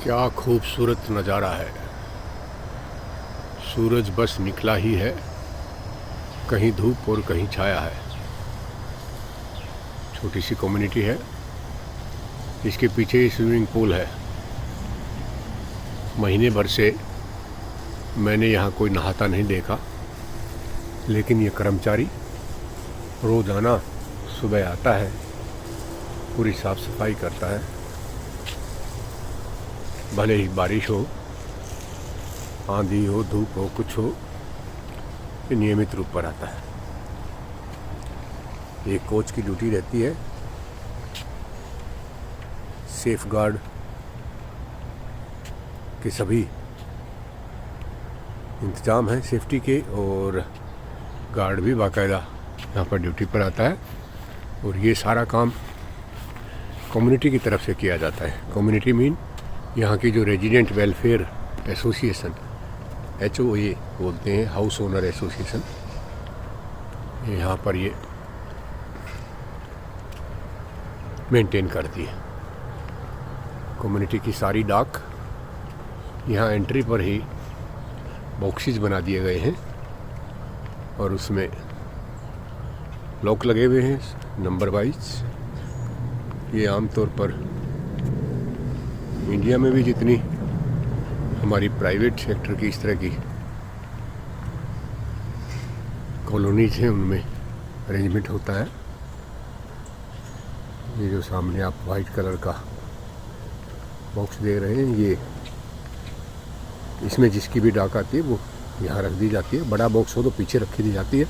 क्या खूबसूरत नज़ारा है। सूरज बस निकला ही है, कहीं धूप और कहीं छाया है। छोटी सी कम्युनिटी है, इसके पीछे ही स्विमिंग पूल है। महीने भर से मैंने यहाँ कोई नहाता नहीं देखा, लेकिन ये कर्मचारी रोज़ाना सुबह आता है, पूरी साफ़ सफाई करता है। भले ही बारिश हो, आंधी हो, धूप हो, कुछ हो, ये नियमित रूप पर आता है। एक कोच की ड्यूटी रहती है, सेफ गार्ड के सभी इंतजाम हैं सेफ्टी के, और गार्ड भी बाकायदा यहाँ पर ड्यूटी पर आता है। और ये सारा काम कम्युनिटी की तरफ से किया जाता है। कम्युनिटी मीन यहाँ की जो रेजिडेंट वेलफेयर एसोसिएशन, HOA बोलते हैं, हाउस ओनर एसोसिएशन, यहाँ पर ये मेंटेन करती है। कम्युनिटी की सारी डाक यहाँ एंट्री पर ही बॉक्सेस बना दिए गए हैं और उसमें लॉक लगे हुए हैं नंबर वाइज। ये आमतौर पर इंडिया में भी जितनी हमारी प्राइवेट सेक्टर की इस तरह की कॉलोनीज हैं उनमें अरेंजमेंट होता है। ये जो सामने आप वाइट कलर का बॉक्स दे रहे हैं, ये इसमें जिसकी भी डाक आती है वो यहाँ रख दी जाती है। बड़ा बॉक्स हो तो पीछे रखी दी जाती है,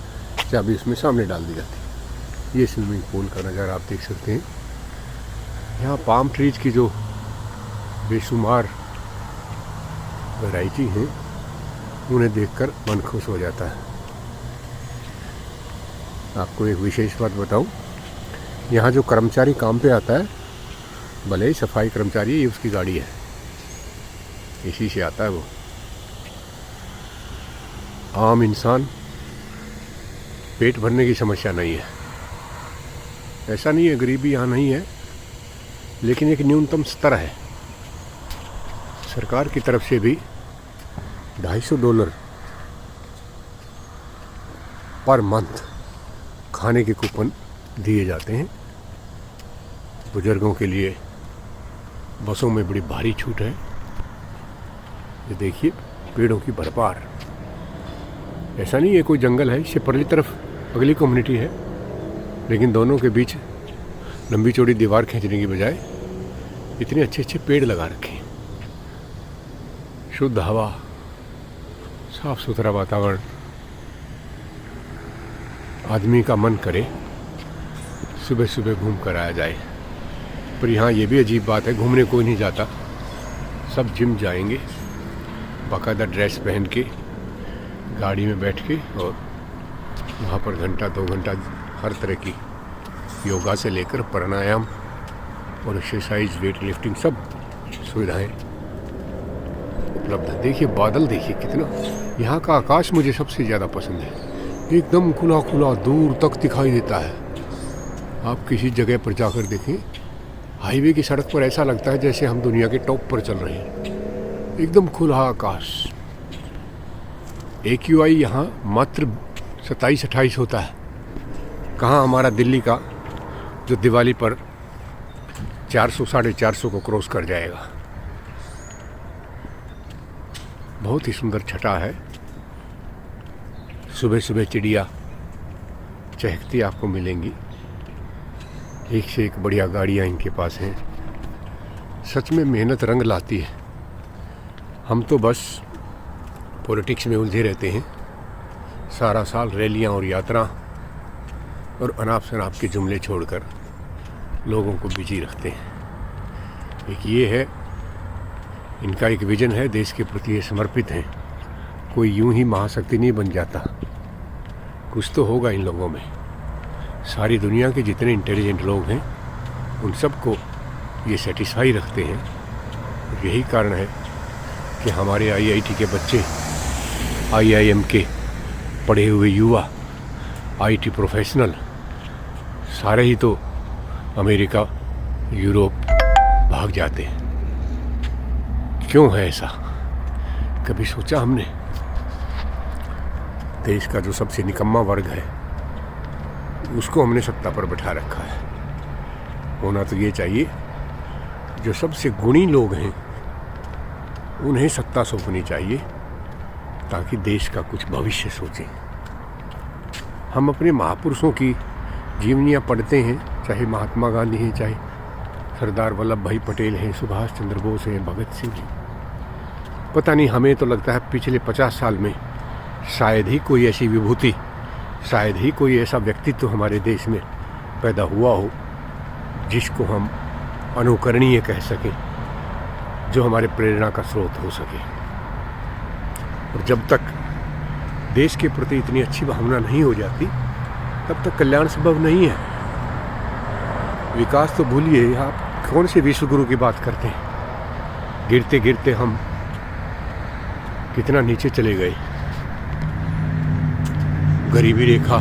चाबी उसमें सामने डाल दी जाती है। ये स्विमिंग पूल का नज़ारा आप देख सकते हैं। यहाँ पाम ट्रीज की जो बेशुमार वैरायटी है, उन्हें देखकर मन खुश हो जाता है। आपको एक विशेष बात बताऊं, यहाँ जो कर्मचारी काम पे आता है, भले ही सफाई कर्मचारी, ये उसकी गाड़ी है, इसी से आता है वो। आम इंसान पेट भरने की समस्या नहीं है। ऐसा नहीं है गरीबी यहाँ नहीं है, लेकिन एक न्यूनतम स्तर है। सरकार की तरफ से भी $250 पर मंथ खाने के कूपन दिए जाते हैं। बुजुर्गों के लिए बसों में बड़ी भारी छूट है। ये देखिए पेड़ों की भरपार। ऐसा नहीं है कोई जंगल है, इससे परली तरफ अगली कम्युनिटी है, लेकिन दोनों के बीच लंबी चौड़ी दीवार खींचने की बजाय इतने अच्छे अच्छे पेड़ लगा रखे हैं। शुद्ध हवा, साफ सुथरा वातावरण, आदमी का मन करे सुबह सुबह घूम कर आया जाए। पर यहाँ ये भी अजीब बात है, घूमने कोई नहीं जाता, सब जिम जाएंगे बाकायदा ड्रेस पहन के, गाड़ी में बैठ के, और वहाँ पर घंटा 2 घंटा हर तरह की योगा से लेकर प्राणायाम और एक्सरसाइज, वेट लिफ्टिंग, सब सुविधाएं उपलब्ध है। देखिए बादल, देखिए कितना, यहाँ का आकाश मुझे सबसे ज़्यादा पसंद है। एकदम खुला खुला दूर तक दिखाई देता है। आप किसी जगह पर जाकर देखें, हाईवे की सड़क पर ऐसा लगता है जैसे हम दुनिया के टॉप पर चल रहे हैं। एकदम खुला आकाश। AQI यहाँ मात्र 27-28 होता है। कहाँ हमारा दिल्ली का जो दिवाली पर 400-450 को क्रॉस कर जाएगा। बहुत ही सुंदर छटा है। सुबह सुबह चिड़िया चहकती आपको मिलेंगी। एक से एक बढ़िया गाड़ियाँ इनके पास हैं। सच में मेहनत रंग लाती है। हम तो बस पॉलिटिक्स में उलझे रहते हैं, सारा साल रैलियाँ और यात्रा और अनाप शनाप के जुमले छोड़कर लोगों को बिजी रखते हैं। एक ये है, इनका एक विजन है, देश के प्रति ये समर्पित हैं। कोई यूं ही महाशक्ति नहीं बन जाता, कुछ तो होगा इन लोगों में। सारी दुनिया के जितने इंटेलिजेंट लोग हैं उन सबको ये सेटिस्फाई रखते हैं। और यही कारण है कि हमारे IIT के बच्चे, IIM के पढ़े हुए युवा, IT प्रोफेशनल, सारे ही तो अमेरिका, यूरोप भाग जाते हैं। क्यों है ऐसा? कभी सोचा हमने? देश का जो सबसे निकम्मा वर्ग है उसको हमने सत्ता पर बैठा रखा है। होना तो ये चाहिए जो सबसे गुणी लोग हैं उन्हें सत्ता सौंपनी चाहिए ताकि देश का कुछ भविष्य सोचें। हम अपने महापुरुषों की जीवनियाँ पढ़ते हैं, चाहे महात्मा गांधी हैं, चाहे सरदार वल्लभ भाई पटेल हैं, सुभाष चंद्र बोस हैं, भगत सिंह जी। पता नहीं, हमें तो लगता है पिछले 50 साल में शायद ही कोई ऐसी विभूति, शायद ही कोई ऐसा व्यक्तित्व हमारे देश में पैदा हुआ हो जिसको हम अनुकरणीय कह सकें, जो हमारे प्रेरणा का स्रोत हो सके। और जब तक देश के प्रति इतनी अच्छी भावना नहीं हो जाती तब तक कल्याण संभव नहीं है। विकास तो भूलिए, आप कौन से विश्व गुरु की बात करते हैं? गिरते गिरते हम कितना नीचे चले गए। गरीबी रेखा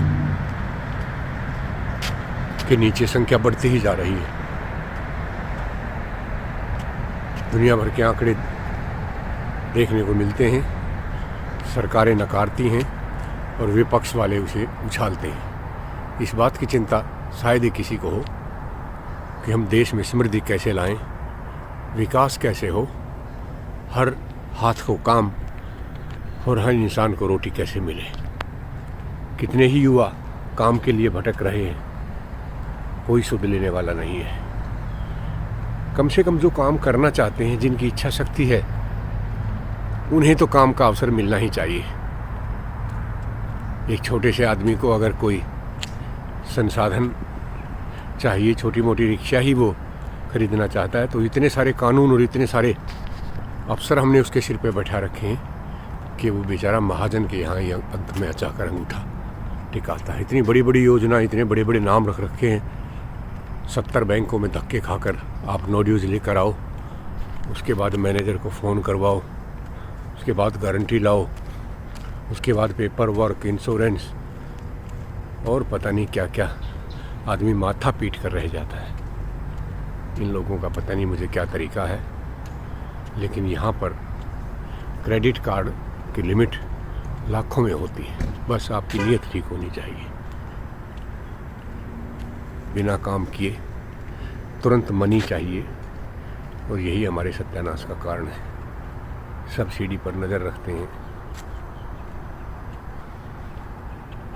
के नीचे संख्या बढ़ती ही जा रही है। दुनिया भर के आंकड़े देखने को मिलते हैं, सरकारें नकारती हैं और विपक्ष वाले उसे उछालते हैं। इस बात की चिंता शायद ही किसी को हो कि हम देश में समृद्धि कैसे लाएं, विकास कैसे हो, हर हाथ को काम और हर इंसान को रोटी कैसे मिले। कितने ही युवा काम के लिए भटक रहे हैं, कोई सुध लेने वाला नहीं है। कम से कम जो काम करना चाहते हैं, जिनकी इच्छा शक्ति है, उन्हें तो काम का अवसर मिलना ही चाहिए। एक छोटे से आदमी को अगर कोई संसाधन चाहिए, छोटी मोटी रिक्शा ही वो खरीदना चाहता है, तो इतने सारे कानून और इतने सारे अफसर हमने उसके सिर पे बैठा रखे हैं कि वो बेचारा महाजन के यहाँ ही अंत में अचाकर अंगूठा टिकाता है। इतनी बड़ी बड़ी योजना, इतने बड़े बड़े नाम रख रखे हैं। 70 बैंकों में धक्के खाकर आप नो ड्यूज लेकर आओ, उसके बाद मैनेजर को फ़ोन करवाओ, उसके बाद गारंटी लाओ, उसके बाद पेपर वर्क, इंश्योरेंस और पता नहीं क्या क्या। आदमी माथा पीट कर रह जाता है। इन लोगों का पता नहीं मुझे क्या तरीका है, लेकिन यहाँ पर क्रेडिट कार्ड की लिमिट लाखों में होती है। बस आपकी नीयत ठीक होनी चाहिए। बिना काम किए तुरंत मनी चाहिए, और यही हमारे सत्यानाश का कारण है। सब्सिडी पर नज़र रखते हैं।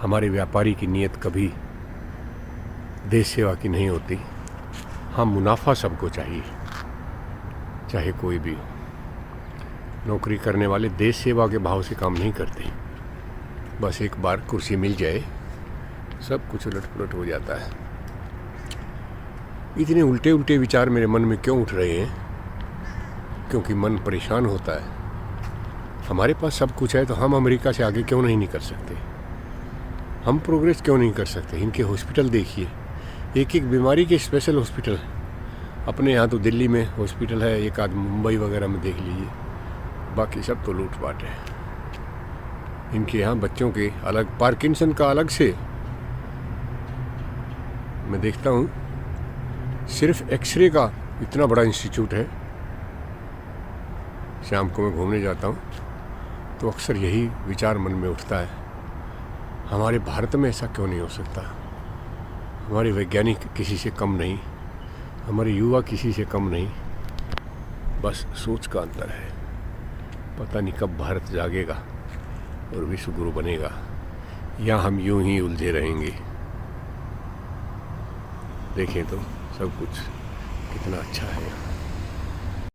हमारे व्यापारी की नीयत कभी देश सेवा की नहीं होती। हाँ, मुनाफा सबको चाहिए, चाहे कोई भी हो। नौकरी करने वाले देश सेवा के भाव से काम नहीं करते। बस एक बार कुर्सी मिल जाए सब कुछ उलट-पुलट हो जाता है। इतने उल्टे उल्टे विचार मेरे मन में क्यों उठ रहे हैं? क्योंकि मन परेशान होता है। हमारे पास सब कुछ है तो हम अमेरिका से आगे क्यों नहीं निकल सकते? हम प्रोग्रेस क्यों नहीं कर सकते? इनके हॉस्पिटल देखिए, एक एक बीमारी के स्पेशल हॉस्पिटल। अपने यहाँ तो दिल्ली में हॉस्पिटल है, एक आध मुंबई वगैरह में देख लीजिए, बाकी सब तो लूटपाट है। इनके यहाँ बच्चों के अलग, पार्किंसन का अलग से। मैं देखता हूँ सिर्फ एक्सरे का इतना बड़ा इंस्टीट्यूट है। शाम को मैं घूमने जाता हूँ तो अक्सर यही विचार मन में उठता है, हमारे भारत में ऐसा क्यों नहीं हो सकता? हमारे वैज्ञानिक किसी से कम नहीं, हमारे युवा किसी से कम नहीं, बस सोच का अंतर है। पता नहीं कब भारत जागेगा और विश्व गुरु बनेगा, या हम यूं ही उलझे रहेंगे। देखें तो सब कुछ कितना अच्छा है।